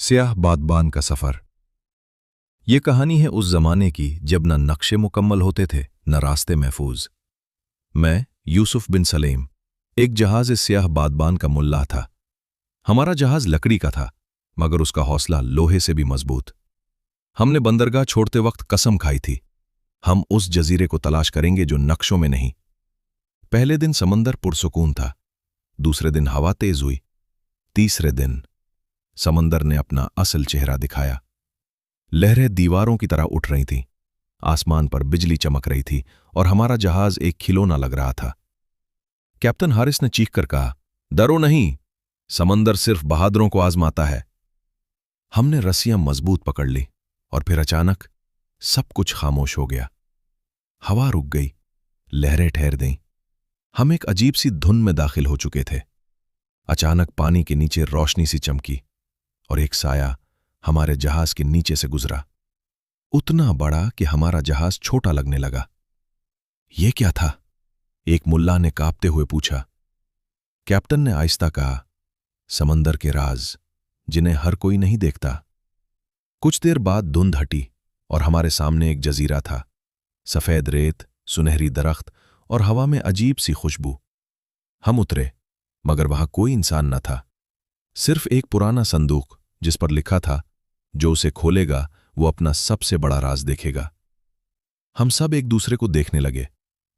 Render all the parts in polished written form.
سیاہ بادبان کا سفر۔ یہ کہانی ہے اس زمانے کی جب نہ نقشے مکمل ہوتے تھے نہ راستے محفوظ۔ میں یوسف بن سلیم ایک جہاز سیاہ بادبان کا ملا تھا۔ ہمارا جہاز لکڑی کا تھا مگر اس کا حوصلہ لوہے سے بھی مضبوط۔ ہم نے بندرگاہ چھوڑتے وقت قسم کھائی تھی، ہم اس جزیرے کو تلاش کریں گے جو نقشوں میں نہیں۔ پہلے دن سمندر پرسکون تھا، دوسرے دن ہوا تیز ہوئی، تیسرے دن سمندر نے اپنا اصل چہرہ دکھایا۔ لہریں دیواروں کی طرح اٹھ رہی تھیں، آسمان پر بجلی چمک رہی تھی اور ہمارا جہاز ایک کھلونا لگ رہا تھا۔ کیپٹن حارث نے چیخ کر کہا، ڈرو نہیں، سمندر صرف بہادروں کو آزماتا ہے۔ ہم نے رسیاں مضبوط پکڑ لی اور پھر اچانک سب کچھ خاموش ہو گیا۔ ہوا رک گئی، لہریں ٹھہر گئیں، ہم ایک عجیب سی دھن میں داخل ہو چکے تھے۔ اچانک پانی کے نیچے روشنی سی چمکی اور ایک سایہ ہمارے جہاز کے نیچے سے گزرا، اتنا بڑا کہ ہمارا جہاز چھوٹا لگنے لگا۔ یہ کیا تھا؟ ایک ملا نے کانپتے ہوئے پوچھا۔ کیپٹن نے آہستہ کہا، سمندر کے راز جنہیں ہر کوئی نہیں دیکھتا۔ کچھ دیر بعد دھند ہٹی اور ہمارے سامنے ایک جزیرہ تھا، سفید ریت، سنہری درخت اور ہوا میں عجیب سی خوشبو۔ ہم اترے مگر وہاں کوئی انسان نہ تھا، صرف ایک پرانا صندوق جس پر لکھا تھا، جو اسے کھولے گا وہ اپنا سب سے بڑا راز دیکھے گا۔ ہم سب ایک دوسرے کو دیکھنے لگے۔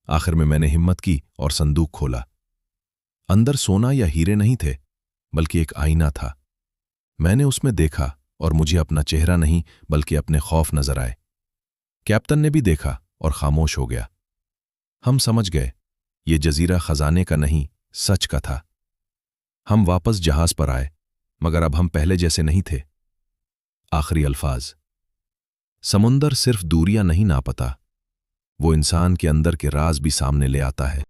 آخر میں نے ہمت کی اور صندوق کھولا۔ اندر سونا یا ہیرے نہیں تھے بلکہ ایک آئینہ تھا۔ میں نے اس میں دیکھا اور مجھے اپنا چہرہ نہیں بلکہ اپنے خوف نظر آئے۔ کیپٹن نے بھی دیکھا اور خاموش ہو گیا۔ ہم سمجھ گئے یہ جزیرہ خزانے کا نہیں، سچ کا تھا۔ ہم واپس جہاز پر آئے مگر اب ہم پہلے جیسے نہیں تھے۔ آخری الفاظ، سمندر صرف دوریاں نہیں ناپتا، وہ انسان کے اندر کے راز بھی سامنے لے آتا ہے۔